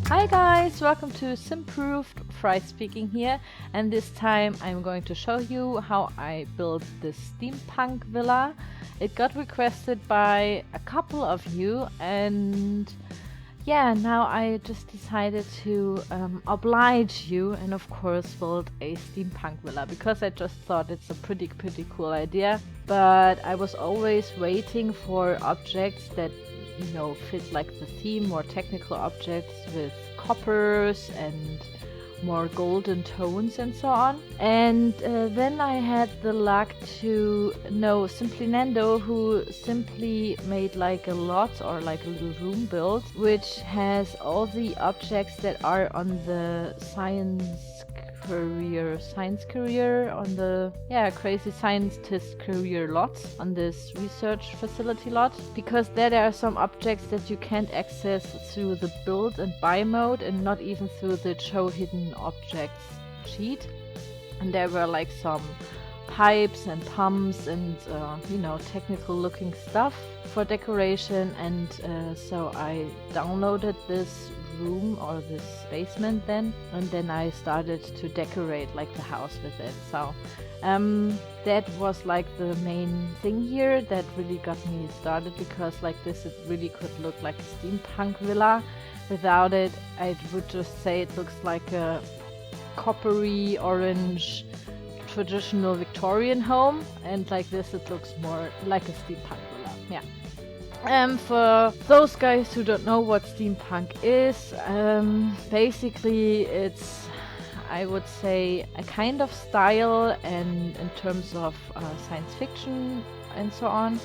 Hi guys, welcome to Simproved, Fry speaking here, and this time I'm going to show you how I built this steampunk villa. It got requested by a couple of you, and yeah, now I just decided to oblige you and of course build a steampunk villa because I just thought it's a pretty cool idea. But I was always waiting for objects that fit like the theme, more technical objects with coppers and more golden tones and so on. And then I had the luck to know Simply Nando, who simply made like a lot or like a little room build, which has all the objects that are on the science career on the crazy scientist career lots on this research facility lot, because there are some objects that you can't access through the build and buy mode and not even through the show hidden objects sheet. And there were like some pipes and pumps and technical looking stuff for decoration, and so I downloaded this room or this basement then, and then I started to decorate like the house with it. So that was like the main thing here that really got me started, because like this it really could look like a steampunk villa. Without it, I would just say it looks like a coppery orange traditional Victorian home, and like this it looks more like a steampunk villa. Yeah. For those guys who don't know what steampunk is, basically it's, I would say, a kind of style, and in terms of science fiction and so on,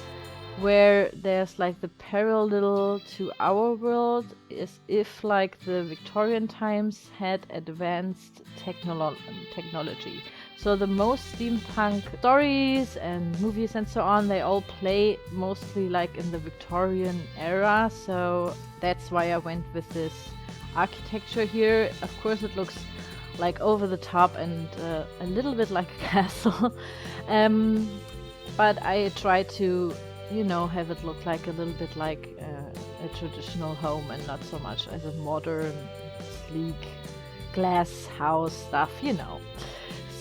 where there's like the parallel to our world is if like the Victorian times had advanced technology. So the most steampunk stories and movies and so on, they all play mostly like in the Victorian era. So that's why I went with this architecture here. Of course it looks like over the top and a little bit like a castle. But I try to, have it look like a little bit like a traditional home and not so much as a modern, sleek glass house stuff,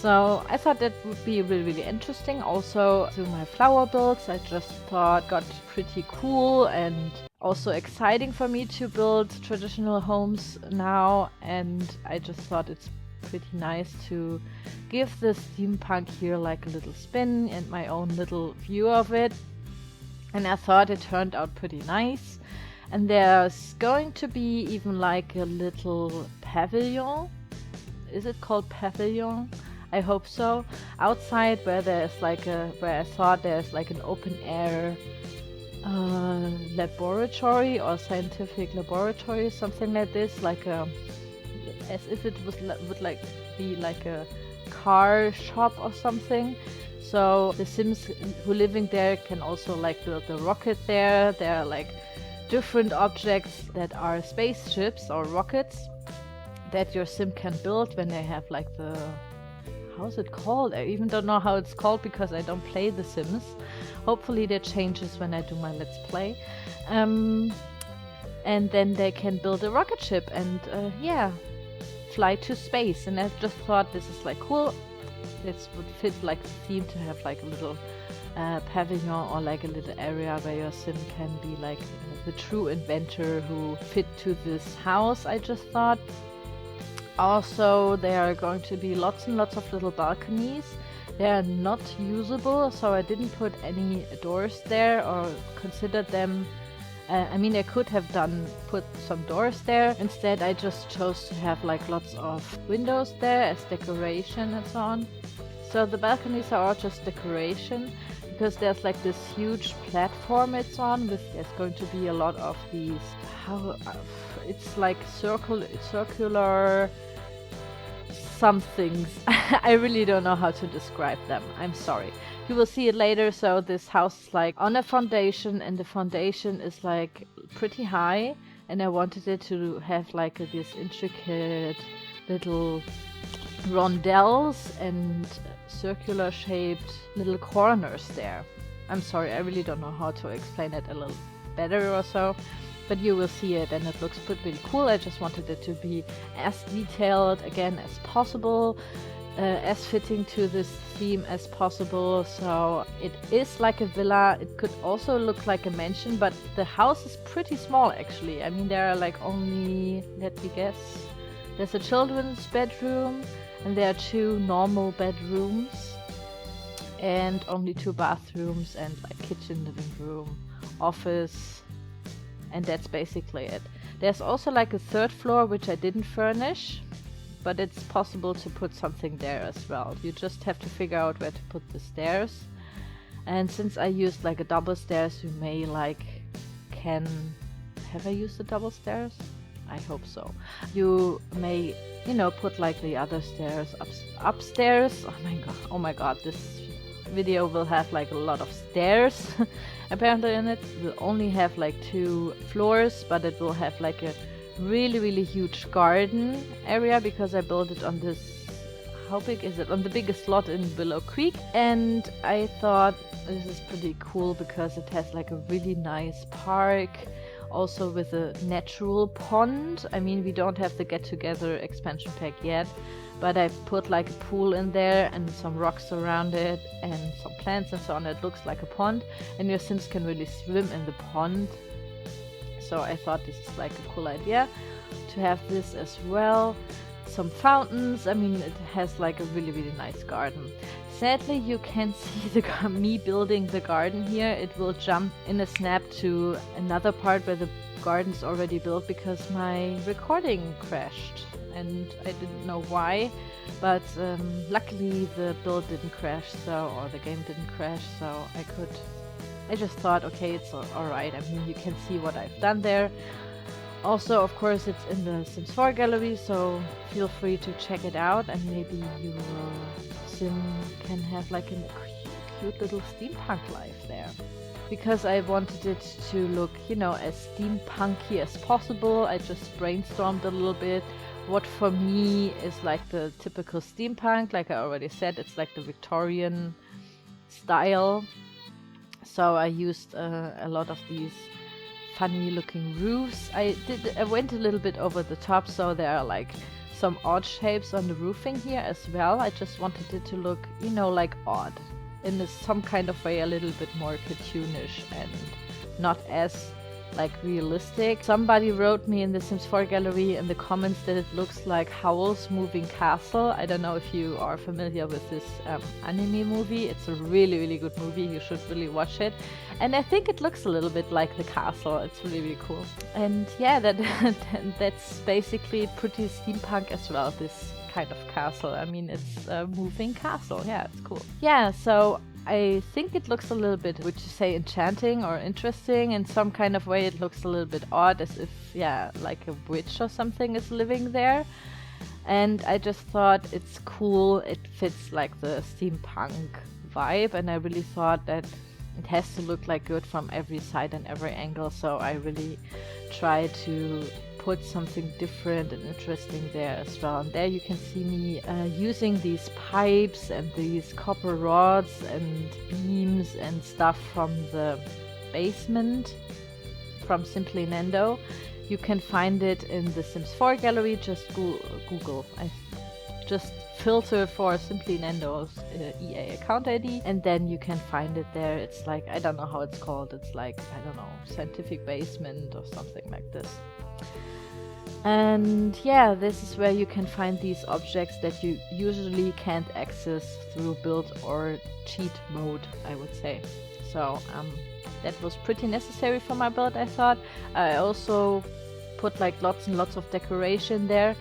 So I thought that would be really interesting. Also, through my flower builds, I just thought got pretty cool and also exciting for me to build traditional homes now. And I just thought it's pretty nice to give the steampunk here like a little spin and my own little view of it. And I thought it turned out pretty nice. And there's going to be even like a little pavilion. Is it called pavilion? I hope so. Outside, where there's like where I thought there's like an open air laboratory or scientific laboratory, something like this, like as if it would like be like a car shop or something. So the Sims who living there can also like build a rocket there. There are like different objects that are spaceships or rockets that your Sim can build when they have like the, how's it called? I even don't know how it's called because I don't play The Sims. Hopefully that changes when I do my Let's Play. And then they can build a rocket ship and fly to space. And I just thought this is like cool. This would fit like the theme to have like a little pavilion or like a little area where your Sim can be like the true inventor who fit to this house, I just thought. Also, there are going to be lots and lots of little balconies. They are not usable, so I didn't put any doors there or considered them. I could have put some doors there. Instead, I just chose to have like lots of windows there as decoration and so on. So the balconies are all just decoration, because there's like this huge platform it's on with, there's going to be a lot of these, it's like circular somethings. I really don't know how to describe them. I'm sorry. You will see it later. So this house is like on a foundation, and the foundation is like pretty high, and I wanted it to have like this intricate little rondelles and circular shaped little corners there. I'm sorry, I really don't know how to explain it a little better or so. but you will see it and it looks pretty cool. I just wanted it to be as detailed again as possible, as fitting to this theme as possible. So it is like a villa. It could also look like a mansion, but the house is pretty small actually. I mean, there are like only, let me guess, there's a children's bedroom and there are 2 normal bedrooms and only 2 bathrooms and like kitchen, living room, office, and that's basically it. There's also like a 3rd floor which I didn't furnish, but it's possible to put something there as well. You just have to figure out where to put the stairs. And since I used like a double stairs, you may like have I used the double stairs? I hope so. You may, you know, put like the other stairs upstairs. Oh my god, this video will have like a lot of stairs apparently in it. It will only have like 2 floors, but it will have like a really huge garden area because I built it on this, how big is it? On the biggest lot in Willow Creek. And I thought this is pretty cool because it has like a really nice park, also with a natural pond. I mean, we don't have the Get Together expansion pack yet, but I put like a pool in there and some rocks around it and some plants and so on. It looks like a pond and your Sims can really swim in the pond. So I thought this is like a cool idea to have this as well. Some fountains. I mean, it has like a really nice garden. Sadly, you can't see me building the garden here. It will jump in a snap to another part where the garden's already built because my recording crashed. And I didn't know why, but luckily the build didn't crash, or the game didn't crash, so I just thought, okay, it's alright. I mean, you can see what I've done there. Also, of course, it's in the Sims 4 gallery, so feel free to check it out, and maybe your Sim can have like a cute little steampunk life there. Because I wanted it to look, you know, as steampunky as possible, I just brainstormed a little bit. What for me is like the typical steampunk, like I already said, it's like the Victorian style. So I used a lot of these funny looking roofs. I went a little bit over the top, so there are like some odd shapes on the roofing here as well. I just wanted it to look, you know, like odd, in some kind of way a little bit more cartoonish and not as like realistic. Somebody wrote me in the Sims 4 gallery in the comments that it looks like Howl's Moving Castle. I don't know if you are familiar with this anime movie. It's a really good movie. You should really watch it. And I think it looks a little bit like the castle. It's really cool. And yeah, that's basically pretty steampunk as well, this kind of castle. I mean, it's a moving castle. Yeah, it's cool. Yeah, so I think it looks a little bit, would you say, enchanting or interesting? In some kind of way it looks a little bit odd, as if, yeah, like a witch or something is living there. And I just thought it's cool, it fits like the steampunk vibe, and I really thought that it has to look like good from every side and every angle, so I really tried to put something different and interesting there as well. And there you can see me using these pipes and these copper rods and beams and stuff from the basement from Simply Nendo. You can find it in the Sims 4 gallery. Just Google. Just filter for Simply Nendo's EA account ID, and then you can find it there. It's like, I don't know how it's called. It's like, I don't know, scientific basement or something like this. And yeah, this is where you can find these objects that you usually can't access through build or cheat mode, I would say. So that was pretty necessary for my build, I thought. I also put like lots and lots of decoration there.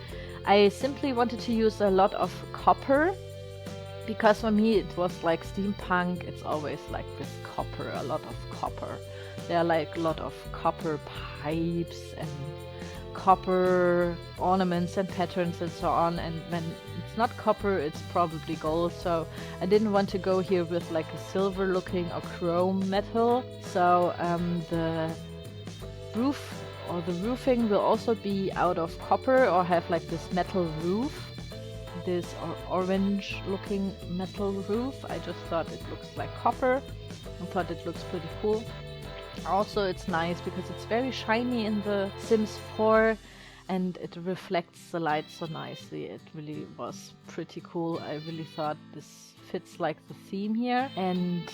I simply wanted to use a lot of copper, because for me it was like steampunk, it's always like with copper, a lot of copper. There are like a lot of copper pipes and copper ornaments and patterns and so on, and when it's not copper it's probably gold, so I didn't want to go here with like a silver looking or chrome metal. So the roof or the roofing will also be out of copper or have like this metal roof, this orange looking metal roof. I just thought it looks like copper and thought it looks pretty cool. Also, it's nice because it's very shiny in the Sims 4 and it reflects the light so nicely. It really was pretty cool. I really thought this fits like the theme here. And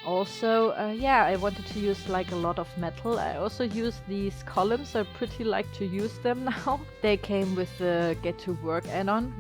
also, yeah, I wanted to use like a lot of metal. I also use these columns. I pretty like to use them now. They came with the Get to Work add-on.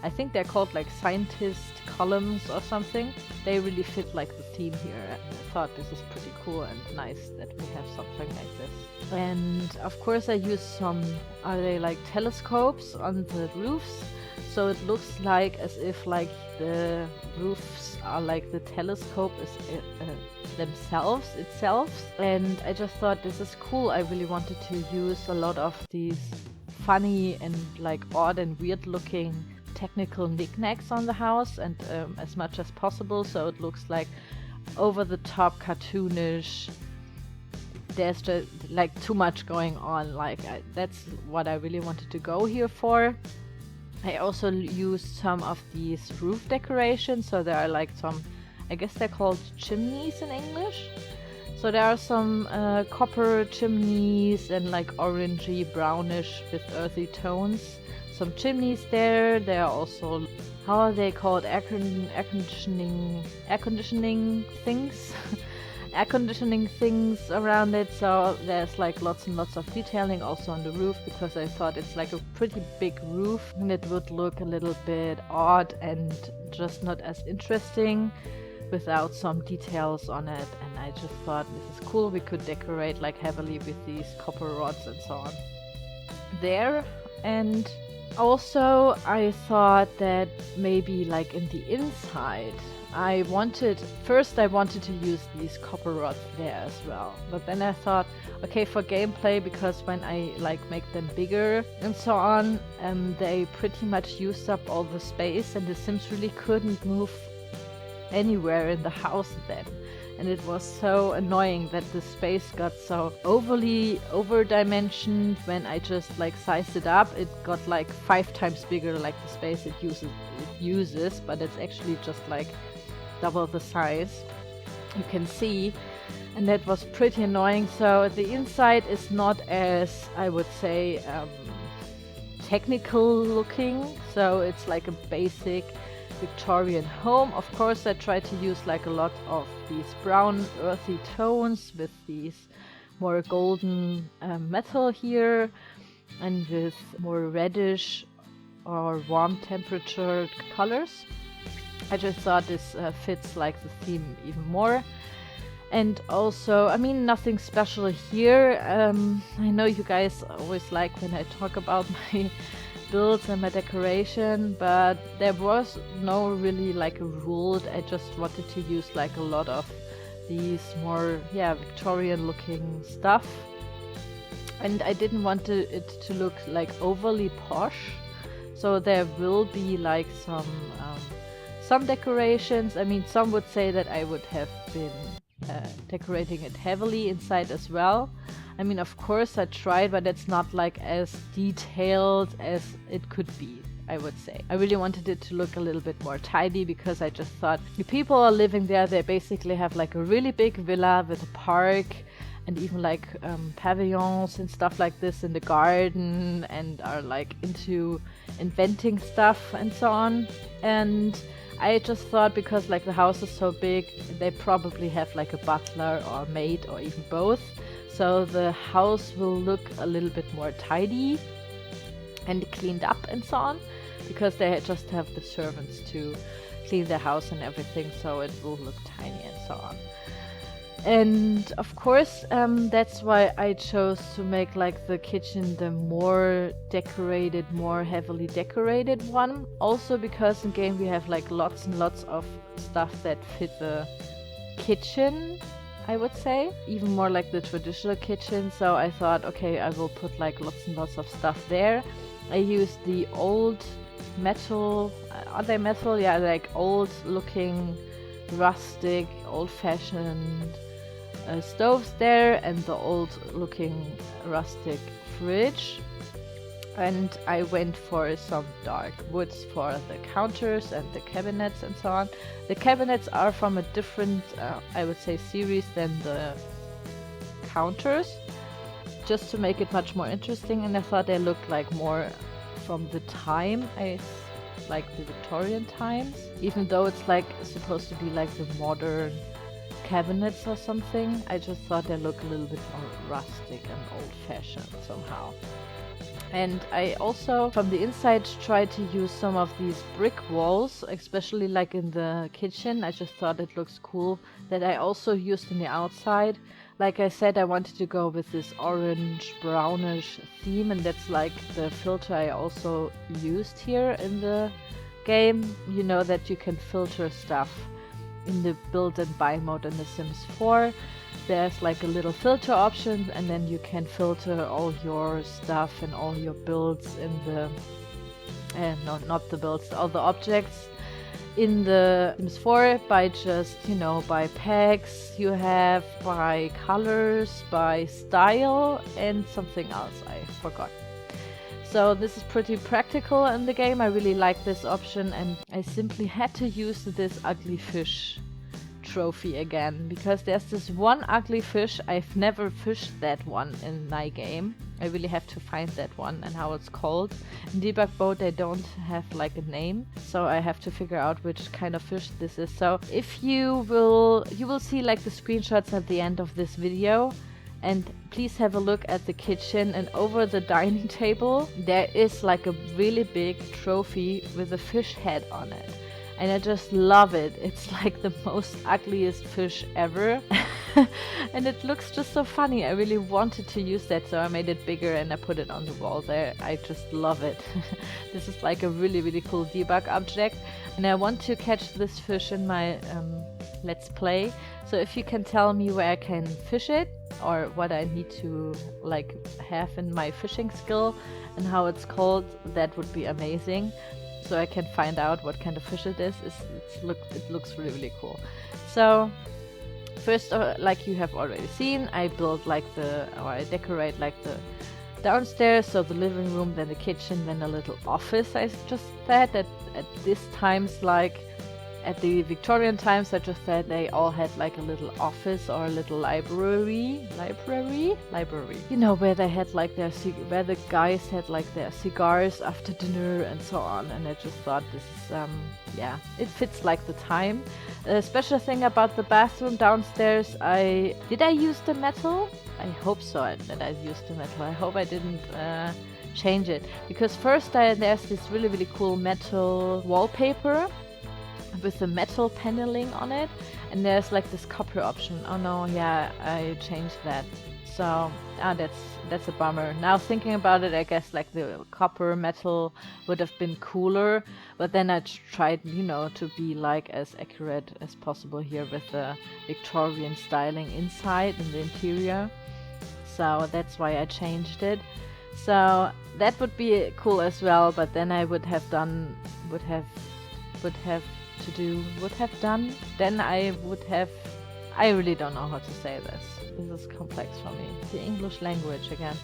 I think they're called like scientist columns or something. They really fit like the theme here. I thought this is pretty cool and nice that we have something like this. And of course I used some, are they like telescopes on the roofs? So it looks like as if like the roofs are like the telescope is themselves itself. And I just thought this is cool. I really wanted to use a lot of these funny and like odd and weird looking technical knickknacks on the house, and as much as possible, so it looks like over the top cartoonish. There's just like too much going on, like that's what I really wanted to go here for. I also used some of these roof decorations, so there are like some, I guess they're called chimneys in English. So there are some copper chimneys and like orangey brownish with earthy tones. Some chimneys there. There are also, how are they called? Air conditioning things. Air conditioning things around it. So there's like lots and lots of detailing also on the roof, because I thought it's like a pretty big roof and it would look a little bit odd and just not as interesting without some details on it. And I just thought this is cool. We could decorate like heavily with these copper rods and so on there. And also, I thought that maybe like in the inside, I wanted to use these copper rods there as well. But then I thought, okay, for gameplay, because when I like make them bigger and so on, they pretty much used up all the space and the Sims really couldn't move anywhere in the house then. And it was so annoying that the space got so overly over-dimensioned. When I just like sized it up, it got like 5 times bigger, like the space it uses, but it's actually just like double the size, you can see. And that was pretty annoying. So the inside is not as, I would say, technical looking. So it's like a basic Victorian home. Of course, I tried to use like a lot of these brown earthy tones with these more golden metal here, and with more reddish or warm temperature colors. I just thought this fits like the theme even more. And also, I mean, nothing special here. I know you guys always like when I talk about my builds and my decoration, but there was no really like a rule. I just wanted to use like a lot of these more Victorian looking stuff, and I didn't want it to look like overly posh. So there will be like some decorations. I mean, some would say that I would have been decorating it heavily inside as well. I mean, of course I tried, but it's not like as detailed as it could be, I would say. I really wanted it to look a little bit more tidy, because I just thought the people are living there, they basically have like a really big villa with a park and even like pavilions and stuff like this in the garden, and are like into inventing stuff and so on. And I just thought, because like the house is so big, they probably have like a butler or maid or even both. So the house will look a little bit more tidy and cleaned up and so on, because they just have the servants to clean their house and everything, so it will look tiny and so on. And of course, that's why I chose to make like the kitchen the more decorated, more heavily decorated one. Also because in game we have like lots and lots of stuff that fit the kitchen, I would say, even more like the traditional kitchen. So I thought, okay, I will put like lots and lots of stuff there. I used the old metal, are they metal? Yeah, like old looking, rustic, old-fashioned stoves there, and the old looking rustic fridge. And I went for some dark woods for the counters and the cabinets and so on. The cabinets are from a different, I would say, series than the counters just to make it much more interesting, and I thought they looked like more from the time, like the Victorian times, even though it's like supposed to be like the modern cabinets or something. I just thought they look a little bit more rustic and old-fashioned somehow. And I also, from the inside, tried to use some of these brick walls, especially like in the kitchen. I just thought it looks cool, that I also used in the outside. Like I said, I wanted to go with this orange brownish theme, and that's like the filter I also used here in the game. You know that you can filter stuff in the build and buy mode in The Sims 4. There's like a little filter option, and then you can filter all your stuff and all your builds in the no, not the builds, all the objects in the Sims 4 by just, you know, by packs you have, by colors, by style, and something else I forgot. So this is pretty practical in the game. I really like this option, and I simply had to use this ugly fish trophy again, because there's this one ugly fish. I've never fished that one in my game. I really have to find that one and how it's called. In debug mode they don't have like a name, so I have to figure out which kind of fish this is. So if you will see like the screenshots at the end of this video, and please have a look at the kitchen, and over the dining table there is like a really big trophy with a fish head on it. And I just love it. It's like the most ugliest fish ever. And it looks just so funny. I really wanted to use that, so I made it bigger and I put it on the wall there. I just love it. This is like a really, really cool debug object. And I want to catch this fish in my Let's Play. So if you can tell me where I can fish it, or what I need to like have in my fishing skill and how it's called, that would be amazing. So I can find out what kind of fish it is. It looks really, really cool. So first, like you have already seen, I build like I decorate like the downstairs, so the living room, then the kitchen, then a little office. I just said that at this times, like at the Victorian times, I just said they all had like a little office or a little library. You know, where they had like where the guys had like their cigars after dinner and so on. And I just thought this is, yeah, it fits like the time. A special thing about the bathroom downstairs, did I use the metal? I hope so that I used the metal. I hope I didn't change it, because first there's this really, really cool metal wallpaper with the metal paneling on it, and there's like this copper option. Oh no, yeah, I changed that. So that's a bummer. Now thinking about it, I guess like the copper metal would have been cooler, but then I tried, you know, to be like as accurate as possible here with the Victorian styling inside and the interior. So that's why I changed it. So that would be cool as well, but then I would have done I really don't know how to say this. This is complex for me. The English language again.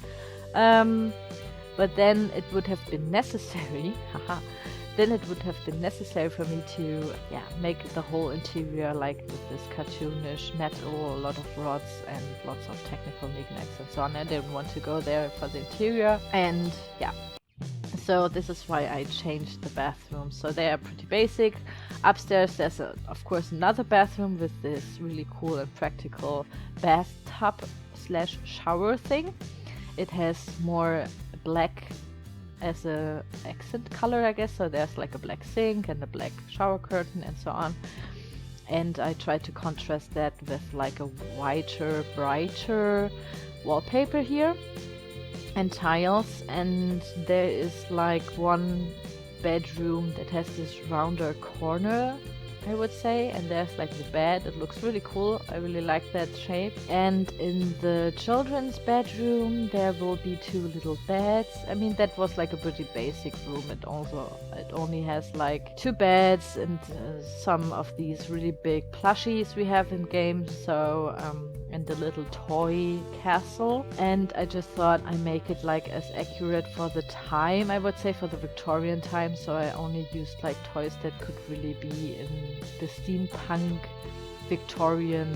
But then it would have been necessary, for me to, yeah, make the whole interior like with this cartoonish metal, a lot of rods and lots of technical knickknacks and so on. I didn't want to go there for the interior, and yeah. So this is why I changed the bathroom. So they are pretty basic. Upstairs there's of course another bathroom with this really cool and practical bathtub / shower thing. It has more black as a accent color, I guess. So there's like a black sink and a black shower curtain and so on. And I tried to contrast that with like a whiter, brighter wallpaper here and tiles. And there is like one bedroom that has this rounder corner, I would say, and there's like the bed. It looks really cool. I really like that shape. And in the children's bedroom there will be 2 little beds. I mean, that was like a pretty basic room. It only has like 2 beds and some of these really big plushies we have in games. So and the little toy castle. And I just thought I make it like as accurate for the time, I would say, for the Victorian time. So I only used like toys that could really be in the steampunk Victorian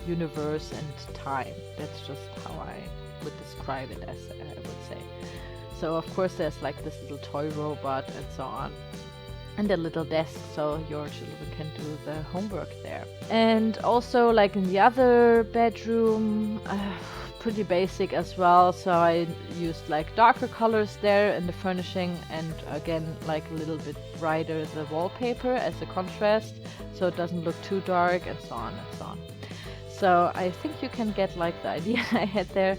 universe and time. That's just how I would describe it, as I would say. So of course there's like this little toy robot and so on, and a little desk so your children can do the homework there. And also like in the other bedroom, pretty basic as well, so I used like darker colors there in the furnishing, and again like a little bit brighter the wallpaper as a contrast so it doesn't look too dark, and so on and so on. So I think you can get like the idea I had there.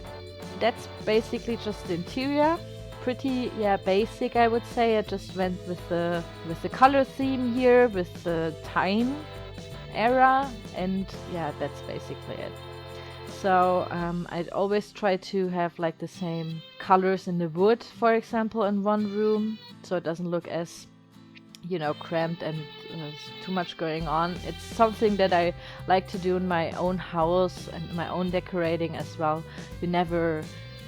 That's basically just the interior. Pretty basic, I would say. I just went with the color theme here, with the time era, and yeah, that's basically it. So I'd always try to have like the same colors in the wood, for example, in one room, so it doesn't look as, you know, cramped and too much going on. It's something that I like to do in my own house and my own decorating as well.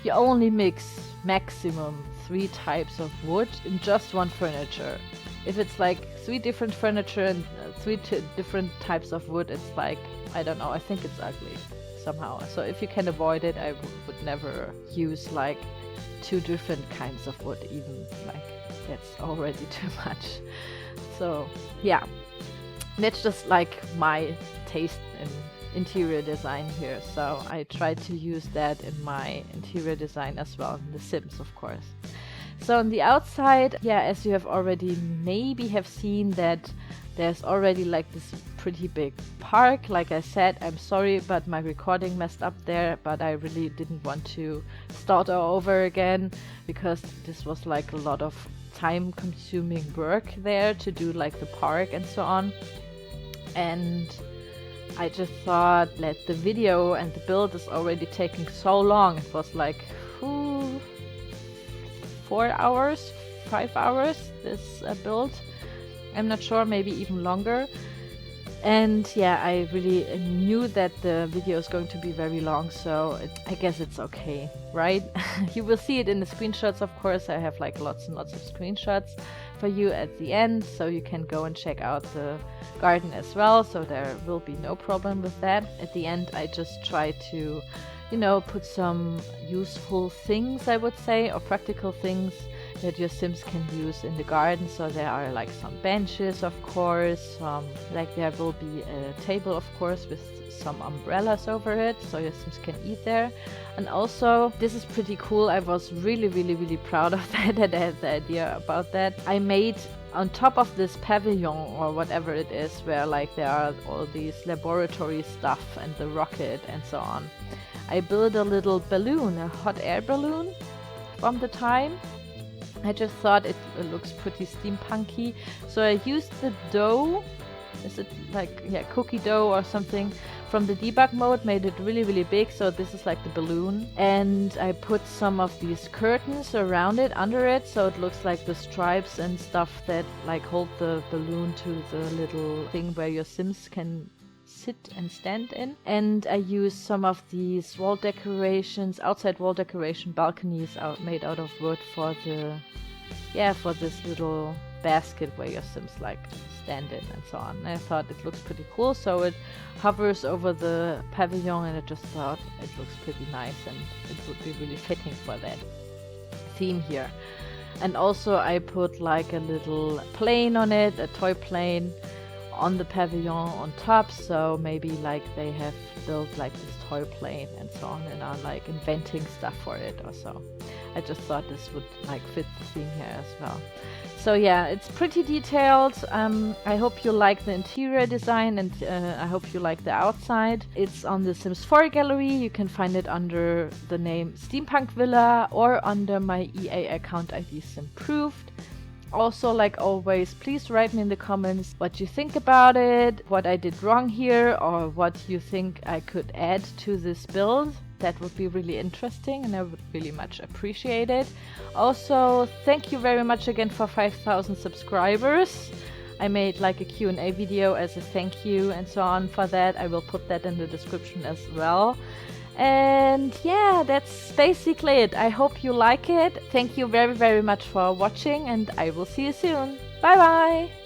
You only mix maximum 3 types of wood in just one furniture. If it's like 3 different furniture and 3 different types of wood, it's like, I don't know, I think it's ugly somehow. So if you can avoid it, I would never use like 2 different kinds of wood even. Like, that's already too much. So yeah, that's just like my taste in interior design here, so I try to use that in my interior design as well, in The Sims of course. So on the outside, yeah, as you have already maybe have seen, that there's already like this pretty big park. Like I said, I'm sorry, but my recording messed up there, but I really didn't want to start all over again, because this was like a lot of time consuming work there to do like the park and so on. And I just thought that the video and the build is already taking so long. It was like 4 hours, 5 hours, this build. I'm not sure, maybe even longer. And yeah, I really knew that the video is going to be very long, so I guess it's okay, right? You will see it in the screenshots, of course. I have like lots and lots of screenshots for you at the end, so you can go and check out the garden as well, so there will be no problem with that. At the end, I just try to, you know, put some useful things, I would say, or practical things that your Sims can use in the garden. So there are like some benches, of course, like there will be a table, of course, with some umbrellas over it, so your Sims can eat there. And also, this is pretty cool. I was really proud of that I had the idea about that. I made on top of this pavillion, or whatever it is, where like there are all these laboratory stuff and the rocket and so on, I built a little balloon, a hot air balloon from the time. I just thought it looks pretty steampunky, so I used the dough. Is it like, yeah, cookie dough or something from the debug mode, made it really big, so this is like the balloon. And I put some of these curtains around it, under it, so it looks like the stripes and stuff that like hold the balloon to the little thing where your Sims can sit and stand in. And I used some of these wall decorations, outside wall decoration balconies made out of wood for this little basket where your Sims like stand in and so on. And I thought it looks pretty cool, so it hovers over the pavilion, and I just thought it looks pretty nice and it would be really fitting for that theme here. And also I put like a little plane on it, a toy plane on the pavilion on top, so maybe like they have built like this toy plane and so on and are like inventing stuff for it or so. I just thought this would like fit the theme here as well. So yeah, it's pretty detailed. I hope you like the interior design, and I hope you like the outside. It's on the Sims 4 gallery. You can find it under the name Steampunk Villa or under my EA account ID Simproved. Also, like always, please write me in the comments what you think about it, what I did wrong here, or what you think I could add to this build. That would be really interesting, and I would really much appreciate it. Also, thank you very much again for 5,000 subscribers. I made like a Q&A video as a thank you and so on for that. I will put that in the description as well. And yeah, that's basically it. I hope you like it. Thank you very much for watching, and I will see you soon. Bye bye!